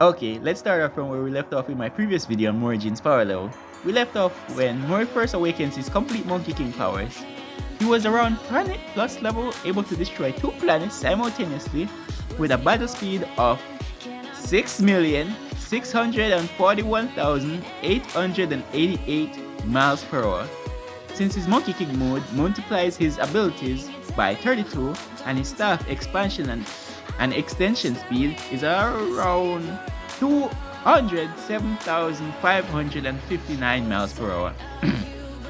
Okay, let's start off from where we left off in my previous video on Mori Jin's power level. We left off when Mori first awakens his complete Monkey King powers. He was around planet plus level, able to destroy 2 planets simultaneously with a battle speed of 6,641,888 miles per hour. Since his Monkey King mode multiplies his abilities by 32 and his staff expansion and extension speed is around 207,559 miles per hour.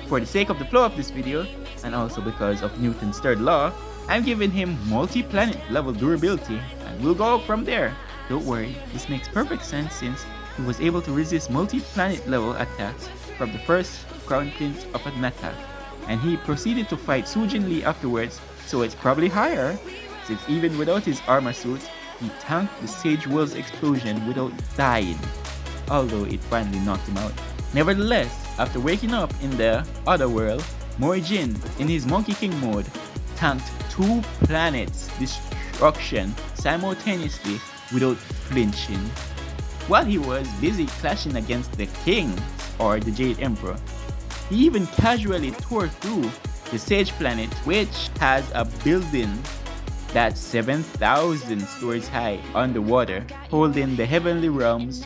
For the sake of the flow of this video, and also because of Newton's third law, I'm giving him multi-planet level durability, and we'll go up from there. Don't worry, this makes perfect sense since he was able to resist multi-planet level attacks from the first Crown Prince of an attack, and he proceeded to fight Sujin Lee afterwards, so it's probably higher, since even without his armor suit, he tanked the Sage World's explosion without dying, although it finally knocked him out. Nevertheless, after waking up in the other world, Mori Jin, in his Monkey King mode, tanked 2 planets' destruction simultaneously without flinching, while he was busy clashing against the King, or the Jade Emperor. He even casually tore through the Sage planet, which has a building that's 7,000 stories high underwater, holding the heavenly realms,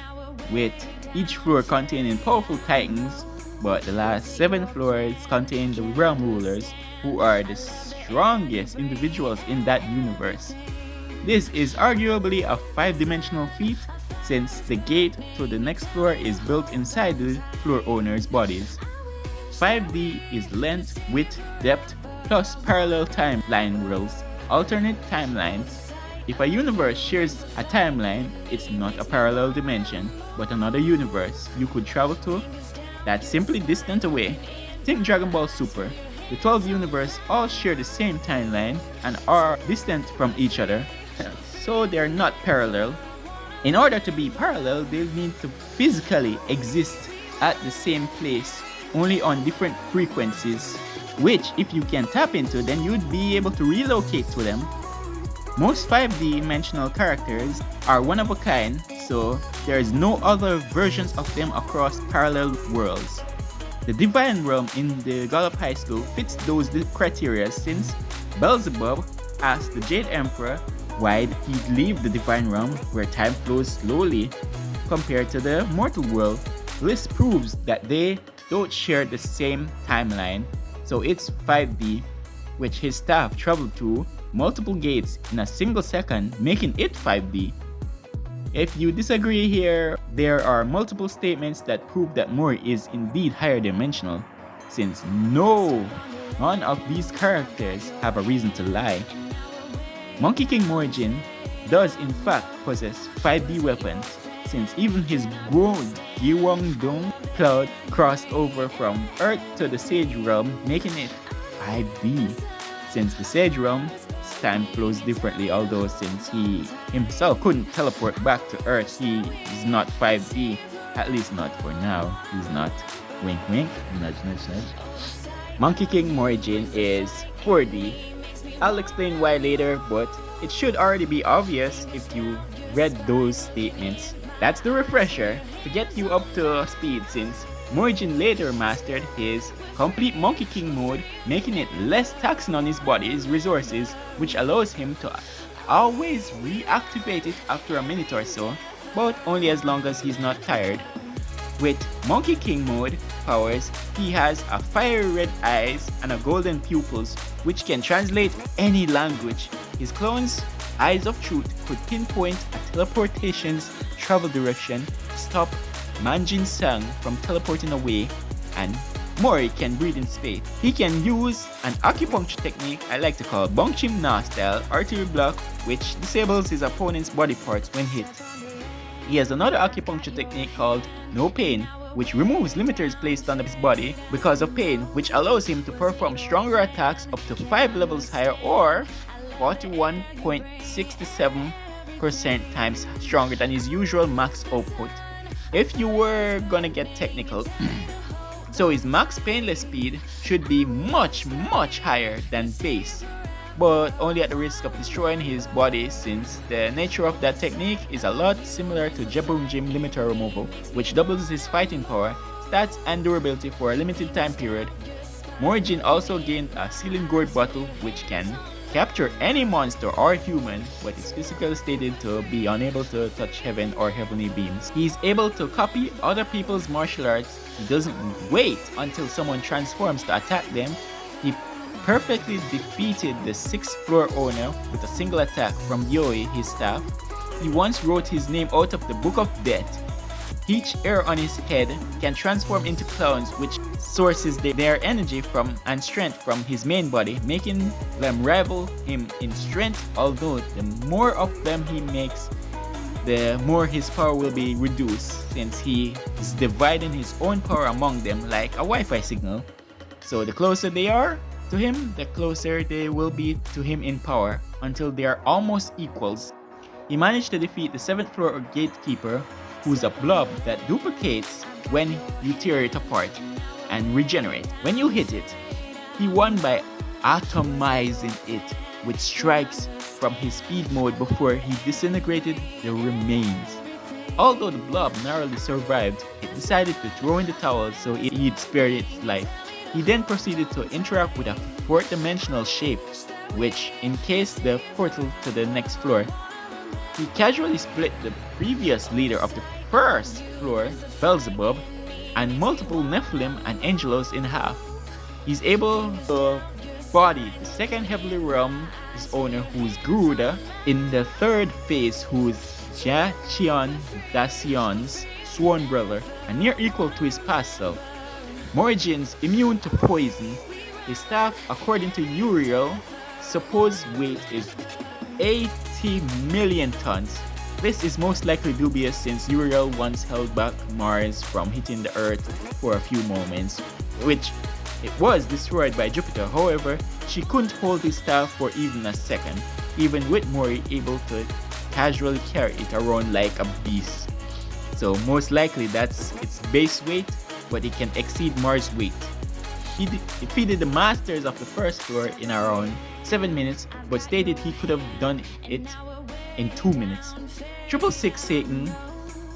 with each floor containing powerful titans, but the last 7 floors contain the realm rulers, who are the strongest individuals in that universe. This is arguably a 5-dimensional feat, since the gate to the next floor is built inside the floor owners' bodies. 5D is length, width, depth, plus parallel timeline worlds, alternate timelines. If a universe shares a timeline, it's not a parallel dimension, but another universe you could travel to that's simply distant away. Think Dragon Ball Super. The 12 universes all share the same timeline and are distant from each other, so they're not parallel. In order to be parallel, they need to physically exist at the same place, only on different frequencies, which if you can tap into, then you'd be able to relocate to them. Most 5D-dimensional characters are one of a kind, so there is no other versions of them across parallel worlds. The Divine Realm in the High School fits those criteria, since Beelzebub asked the Jade Emperor why he'd leave the Divine Realm where time flows slowly compared to the mortal world. This proves that they don't share the same timeline, so it's 5D, which his staff traveled through multiple gates in a single second, making it 5D. If you disagree here, there are multiple statements that prove that Mori is indeed higher dimensional, since none of these characters have a reason to lie. Monkey King Mori Jin does in fact possess 5D weapons, since even his Gyeongdong cloud crossed over from Earth to the Sage Realm, making it 5D. Since the Sage Realm, time flows differently, although since he himself couldn't teleport back to Earth, he is not 5D, at least not for now. He's not. Wink wink, nudge nudge nudge. Monkey King Mori Jin is 4D. I'll explain why later, but it should already be obvious if you read those statements. That's the refresher to get you up to speed, since Mori Jin later mastered his complete Monkey King mode, making it less taxing on his body's resources, which allows him to always reactivate it after a minute or so, but only as long as he's not tired. With Monkey King mode powers, he has a fiery red eyes and a golden pupils, which can translate any language. His clone's Eyes of Truth could pinpoint a teleportation's travel direction to stop Manjin Sang from teleporting away, and Mori can breathe in space. He can use an acupuncture technique I like to call Bongchim Na style artery block, which disables his opponent's body parts when hit. He has another acupuncture technique called No Pain, which removes limiters placed on his body because of pain, which allows him to perform stronger attacks up to 5 levels higher, or 41.67% times stronger than his usual max output. If you were gonna get technical, so his max painless speed should be much higher than base. but only at the risk of destroying his body, since the nature of that technique is a lot similar to Jabun Jim limiter removal, which doubles his fighting power, stats, and durability for a limited time period. Mori Jin also gained a Sealing Gourd bottle, which can capture any monster or human, but is physically stated to be unable to touch heaven or heavenly beams. He is able to copy other people's martial arts. He doesn't wait until someone transforms to attack them. He perfectly defeated the 6th floor owner with a single attack from Yoi, his staff. He once wrote his name out of the Book of Death. Each hair on his head can transform into clouds, which sources their energy from and strength from his main body, making them rival him in strength. Although the more of them he makes, the more his power will be reduced, since he is dividing his own power among them like a Wi-Fi signal. So the closer they are to him, the closer they will be to him in power, until they are almost equals. He managed to defeat the 7th floor gatekeeper, who's a blob that duplicates when you tear it apart and regenerate when you hit it. He won by atomizing it with strikes from his speed mode before he disintegrated the remains. Although the blob narrowly survived, it decided to throw in the towel so he'd spare its life. He then proceeded to interact with a 4th dimensional shape, which encased the portal to the next floor. He casually split the previous leader of the 1st floor, Beelzebub, and multiple Nephilim and Angelos in half. He's able to body the 2nd heavenly realm, his owner, who's Garuda, in the 3rd phase, who's Jachion Dasion's sworn brother, and near equal to his past self. Mori Jin's immune to poison. His staff, according to Uriel, supposed weight is 80 million tons. This is most likely dubious, since Uriel once held back Mars from hitting the Earth for a few moments, which it was destroyed by Jupiter. However, she couldn't hold his staff for even a second, even with Mori able to casually carry it around like a beast. So most likely that's its base weight, but it can exceed Mars' weight. He defeated the masters of the 1st floor in around 7 minutes, but stated he could have done it in 2 minutes. 666 Satan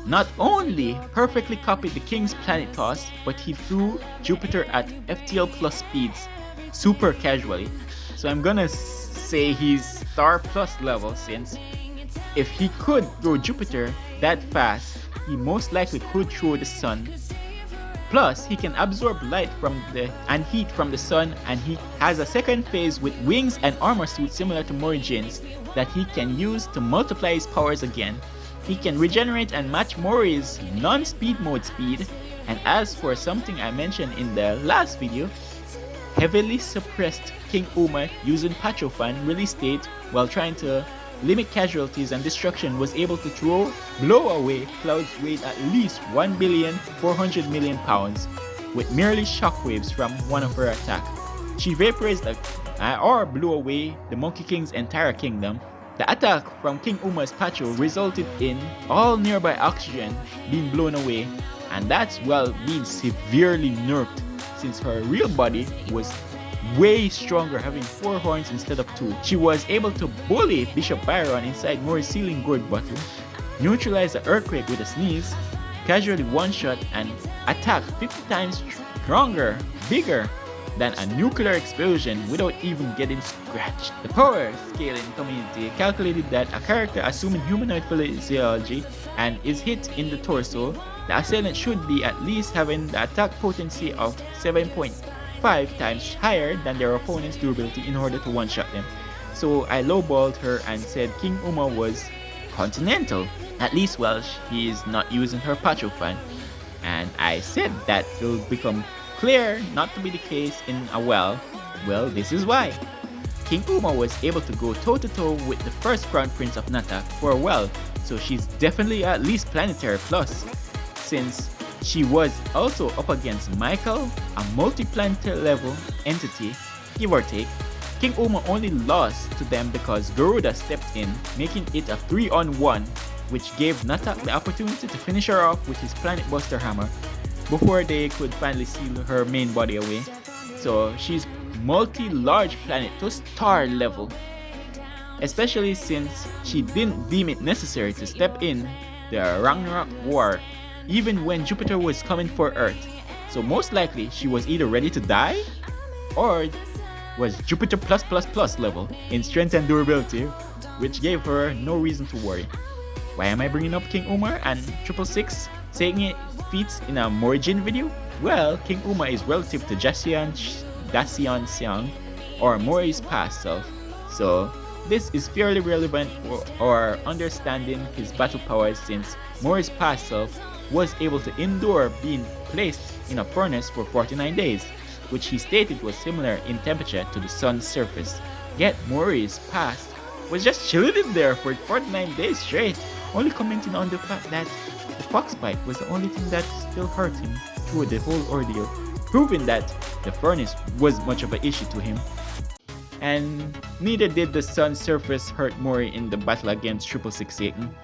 not only perfectly copied the King's planet toss, but he threw Jupiter at FTL plus speeds super casually. So I'm gonna say he's star plus level, since if he could throw Jupiter that fast, he most likely could throw the sun. Plus, he can absorb light and heat from the sun, and he has a 2nd phase with wings and armor suit similar to Mori Jin's that he can use to multiply his powers again. He can regenerate and match Mori's non-speed mode speed. And as for something I mentioned in the last video, heavily suppressed King Uma using Pachofan release state while trying to limit casualties and destruction, was able to blow away clouds weighed at least 1,400,000,000 pounds with merely shockwaves from one of her attacks. She vaporized or blew away the Monkey King's entire kingdom. The attack from King Uma's Pacho resulted in all nearby oxygen being blown away, and that's while being severely nerfed, since her real body was way stronger, having 4 horns instead of 2. She was able to bully Bishop Byron inside Mori's Sealing Gourd bottle, neutralize the earthquake with a sneeze, casually one-shot, and attack 50 times stronger, bigger than a nuclear explosion without even getting scratched. The power scaling community calculated that a character assuming humanoid physiology and is hit in the torso, the assailant should be at least having the attack potency of 7.5 times higher than their opponent's durability in order to one-shot them. So I lowballed her and said King Uma was continental, at least while she is not using her Pachofan. And I said that will become clear not to be the case in a while. Well, this is why. King Uma was able to go toe-to-toe with the first Crown Prince of Natak for a while, so she's definitely at least planetary plus, since she was also up against Michael, a multi-planetary level entity, give or take. King Uma only lost to them because Garuda stepped in, making it a 3-on-1, which gave Natak the opportunity to finish her off with his Planet Buster hammer before they could finally seal her main body away. So she's multi-large planet to star level, especially since she didn't deem it necessary to step in the Ragnarok War even when Jupiter was coming for Earth. So most likely she was either ready to die or was Jupiter +++ level in strength and durability, which gave her no reason to worry. Why am I bringing up King Umar and 666 saying it feats in a Mori Jin video? Well, King Umar is relative to Dacian Xiang, or Mori's past self, so this is fairly relevant for our understanding his battle powers, since Mori's past self was able to endure being placed in a furnace for 49 days, which he stated was similar in temperature to the sun's surface. Yet Mori's past was just chilling in there for 49 days straight, only commenting on the fact that the fox bite was the only thing that still hurt him through the whole ordeal, proving that the furnace was much of an issue to him. And neither did the sun's surface hurt Mori in the battle against 666 Satan.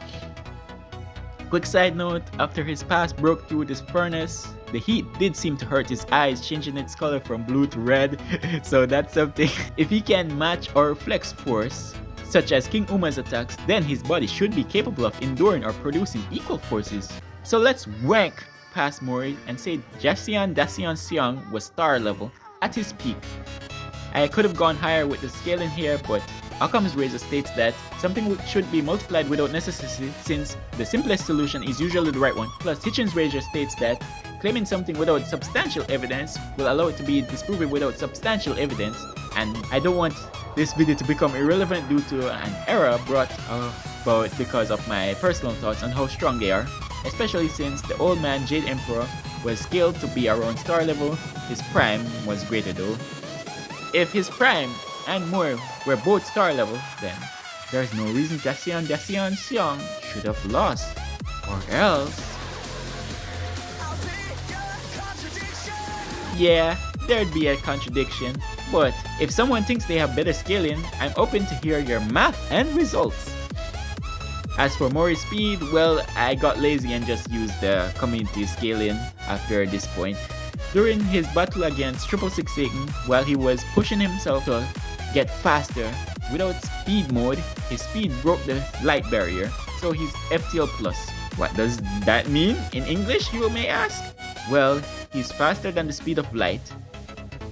Quick side note, after his past broke through this furnace, the heat did seem to hurt his eyes, changing its color from blue to red, so that's something. If he can match or flex force, such as King Uma's attacks, then his body should be capable of enduring or producing equal forces. So let's rank past Mori and say Dacian Xiang was star level at his peak. I could have gone higher with the scaling here, but Occam's razor states that something should be multiplied without necessity, since the simplest solution is usually the right one. Plus, Hitchin's razor states that claiming something without substantial evidence will allow it to be disproven without substantial evidence, and I don't want this video to become irrelevant due to an error brought about because of my personal thoughts on how strong they are, especially since the old man Jade Emperor was scaled to be around star level. His prime was greater though. If his prime and Mori were both star level, then there's no reason Dacian Xiang should have lost, or else... Yeah, there'd be a contradiction, but if someone thinks they have better scaling, I'm open to hear your math and results. As for Mori's speed, well, I got lazy and just used the community scaling after this point. During his battle against 666 Satan, while he was pushing himself to get faster, without speed mode, his speed broke the light barrier, so he's FTL+. What does that mean in English, you may ask? Well, he's faster than the speed of light,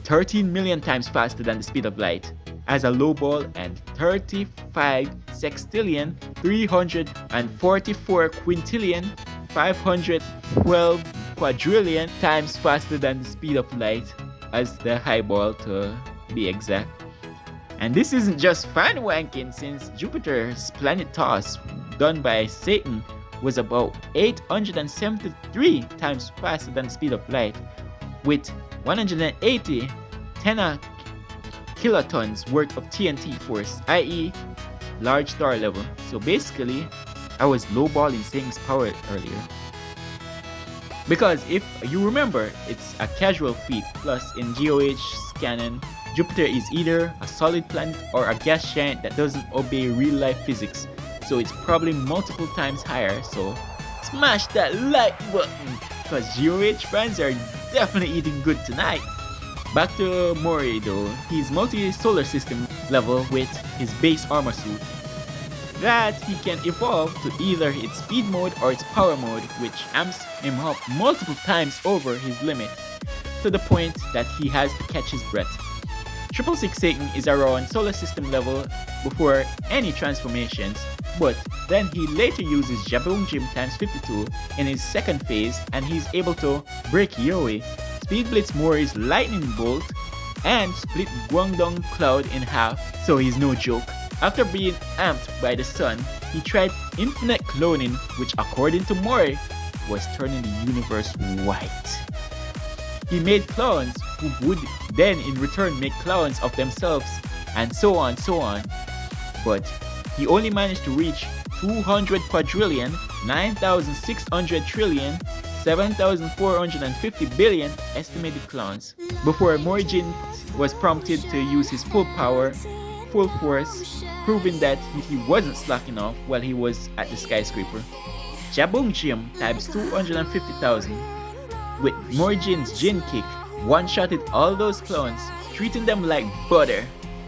13 million times faster than the speed of light, as a low ball, and 35 sextillion, 344 quintillion, 512 quadrillion times faster than the speed of light as the high ball, to be exact. And this isn't just fan wanking, since Jupiter's planet toss done by Satan was about 873 times faster than the speed of light, with 180 kilotons worth of TNT force, i.e. large star level. So basically, I was lowballing Satan's power earlier. Because if you remember, it's a casual feat, plus in GOH canon, Jupiter is either a solid planet or a gas giant that doesn't obey real life physics, so it's probably multiple times higher, so smash that like button, because GOH fans are definitely eating good tonight. Back to Mori though, he's multi-solar system level with his base armor suit, that he can evolve to either its speed mode or its power mode, which amps him up multiple times over his limit, to the point that he has to catch his breath. 666 Satan is around solar system level before any transformations, but then he later uses Jaboom Jim times 52 in his second phase, and he's able to break Yoi, speed blitz Mori's lightning bolt, and split Guangdong Cloud in half, so he's no joke. After being amped by the sun, he tried infinite cloning, which according to Mori was turning the universe white. He made clones who would then in return make clones of themselves, and so on, but he only managed to reach 200 quadrillion, 9,600 trillion, 7,450 billion estimated clones before Mori Jin was prompted to use his full power, full force, proving that he wasn't slacking off while he was at the skyscraper. Jaboom Jim times 250,000. With Mori Jin's Jin kick, one-shotted all those clones, treating them like butter,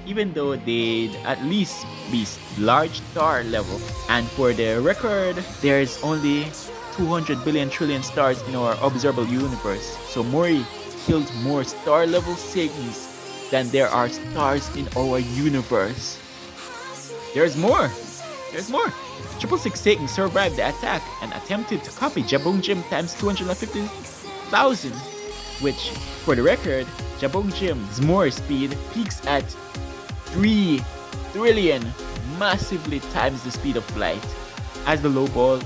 even though they'd at least be large star level. And for the record, there's only 200 billion trillion stars in our observable universe. So Mori killed more star level Satans than there are stars in our universe. There's more! There's more! 666 Satan survived the attack and attempted to copy Jabung Jim times 250,000, which, for the record, Jabung Jim's Mori speed peaks at 3 trillion, massively times the speed of light, as the low ball,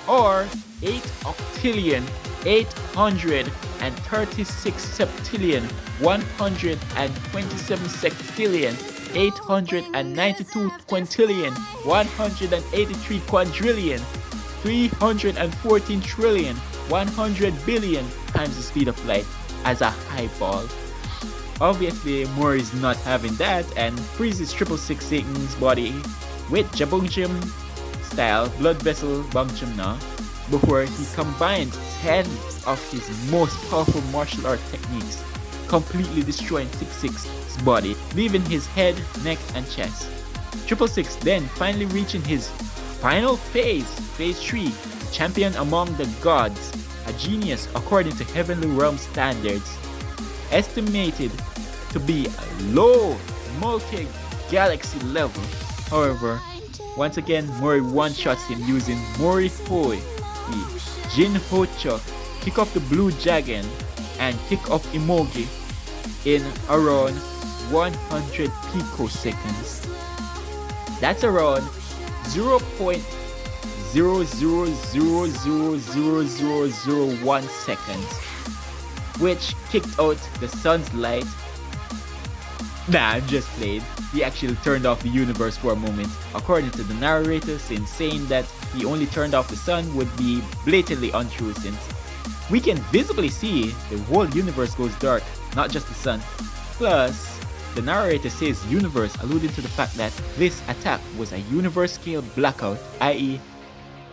or 8 octillion, 836 septillion, 127 sextillion, 892 quintillion, 183 quadrillion, 314 trillion, 100 billion times the speed of light as a high ball. Obviously, Mori is not having that and freezes 666 Satan's body with Jabung Jim style blood vessel Bangchum Na before he combined 10 of his most powerful martial art techniques, completely destroying 666's body, leaving his head, neck, and chest. 666 then finally reaching his final phase, phase 3, champion among the gods, a genius according to Heavenly Realm standards, estimated to be a low multi-galaxy level. However, once again, Mori one-shots him using Mori Hoi, Jin Hocho, kick off the Blue Dragon, and kick off Emogi in around 100 picoseconds. That's around 0.0000001 seconds, which kicked out the sun's light. Nah, I'm just playing. He actually turned off the universe for a moment. According to the narrator, since saying that he only turned off the sun would be blatantly untrue, since we can visibly see the whole universe goes dark, not just the sun. Plus, the narrator says universe, alluding to the fact that this attack was a universe-scale blackout, i.e.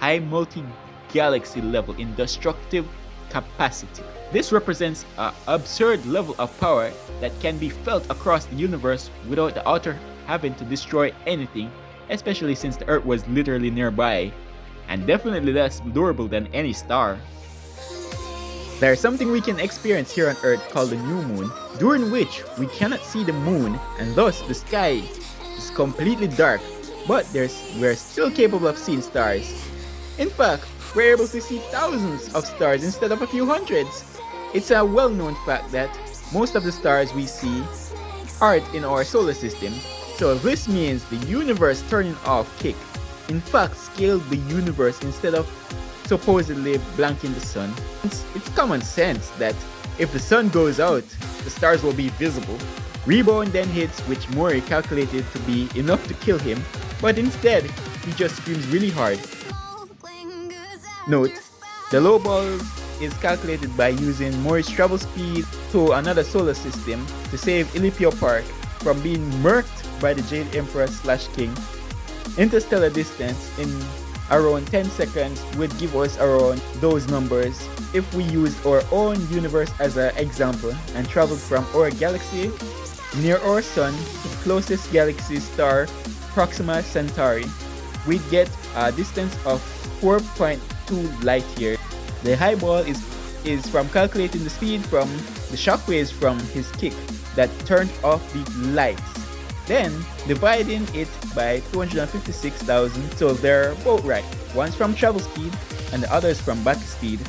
high multi-galaxy level in destructive capacity. This represents an absurd level of power that can be felt across the universe without the author having to destroy anything, especially since the Earth was literally nearby, and definitely less durable than any star. There's something we can experience here on Earth called the new moon, during which we cannot see the moon and thus the sky is completely dark, but we're still capable of seeing stars. In fact, we're able to see thousands of stars instead of a few hundreds. It's a well-known fact that most of the stars we see aren't in our solar system, so this means the universe turning off kick in fact scaled the universe instead of supposedly blanking the sun. It's common sense that if the sun goes out, the stars will be visible. Rebound then hits, which Mori calculated to be enough to kill him, but instead he just screams really hard. Note, the low ball is calculated by using Mori's travel speed to another solar system to save Ilipio Park from being murked by the Jade Emperor / King. Interstellar distance in around 10 seconds would give us around those numbers if we used our own universe as an example and traveled from our galaxy near our sun to the closest galaxy star, Proxima Centauri. We'd get a distance of 4.2 light years. The high ball is from calculating the speed from the shockwaves from his kick that turned off the lights, then dividing it by 256,000, so they're both right. One's from travel speed and the other is from battle speed.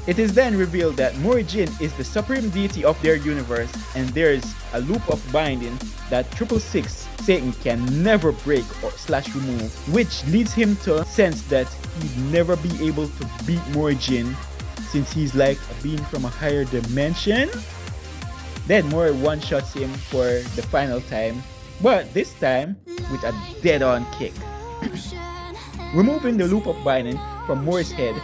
It is then revealed that Mori Jin is the supreme deity of their universe, and there's a loop of binding that 666 Satan can never break or / remove, which leads him to sense that he'd never be able to beat Mori Jin since he's like a being from a higher dimension. Then Mori one-shots him for the final time, but this time with a dead-on kick. Removing the loop of binding from Mori's head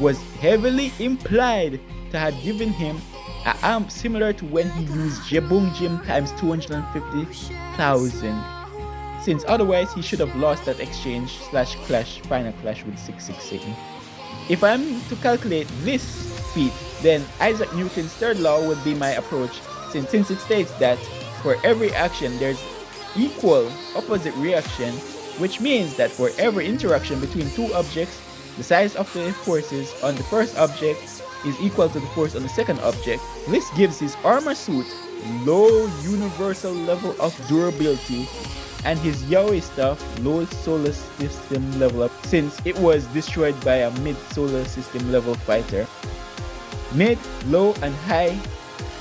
was heavily implied to have given him a amp similar to when he used Jebung Jim times 250,000, since otherwise he should have lost that exchange / clash, final clash with 666 Satan. If I'm to calculate this feat, then Isaac Newton's third law would be my approach, since it states that For every action, there's equal opposite reaction, which means that for every interaction between two objects, the size of the forces on the first object is equal to the force on the second object. This gives his armor suit low universal level of durability and his yaoi stuff low solar system level up, since it was destroyed by a mid solar system level fighter. Mid, low, and high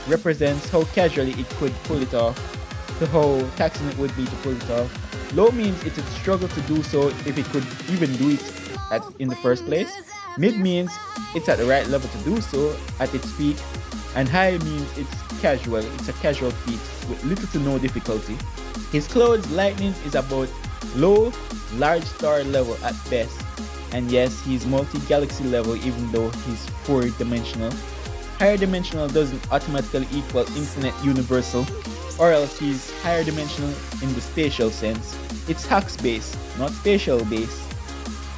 represents how casually it could pull it off to how taxing it would be to pull it off. Low means it would struggle to do so if it could even do it in the first place. Mid means it's at the right level to do so at its peak, and high means it's casual. It's a casual feat with little to no difficulty. His clothes lightning is about low, large star level at best, and yes, he's multi-galaxy level even though he's 4-dimensional. Higher dimensional doesn't automatically equal infinite universal, or else he's higher dimensional in the spatial sense. It's Hux based, not spatial based.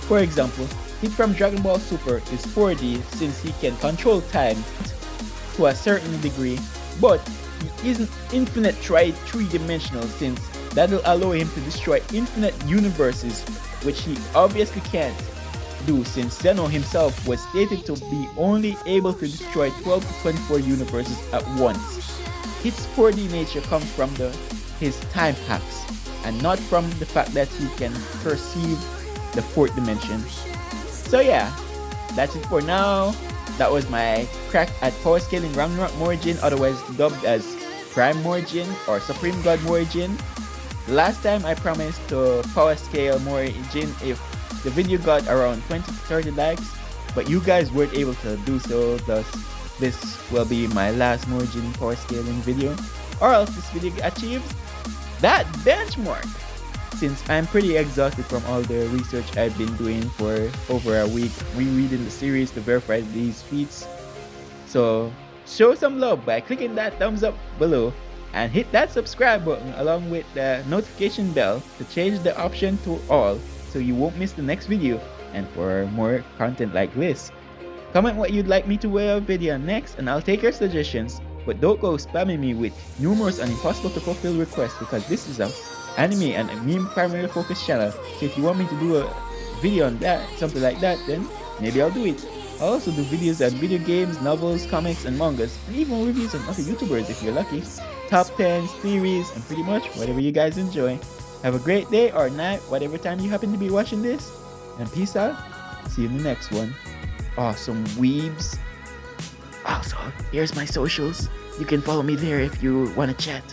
For example, Hit from Dragon Ball Super is 4D since he can control time to a certain degree, but he isn't infinite 3-dimensional since that'll allow him to destroy infinite universes, which he obviously can't do since Zeno himself was stated to be only able to destroy 12 to 24 universes at once. His 4D nature comes from his time hacks, and not from the fact that he can perceive the 4th dimension. So yeah, that's it for now. That was my crack at power scaling Ragnarok Mori Jin, otherwise dubbed as Prime Mori Jin or Supreme God Mori Jin. Last time I promised to power scale Mori Jin if the video got around 20 to 30 likes, but you guys weren't able to do so, thus this will be my last Mori Jin power scaling video, or else this video achieves that benchmark. Since I'm pretty exhausted from all the research I've been doing for over a week, rereading the series to verify these feats. So show some love by clicking that thumbs up below and hit that subscribe button along with the notification bell to change the option to all so you won't miss the next video. And for more content like this, comment what you'd like me to wear a video next and I'll take your suggestions, but don't go spamming me with numerous and impossible to fulfill requests, because this is a anime and a meme primarily focused channel. So if you want me to do a video on that, something like that, then maybe I'll do it. I'll also do videos on video games, novels, comics, and mangas, and even reviews on other YouTubers if you're lucky. Top 10s, theories, and pretty much whatever you guys enjoy. Have a great day or night, whatever time you happen to be watching this, and peace out. See you in the next one. Awesome weebs. Also, here's my socials. You can follow me there if you want to chat.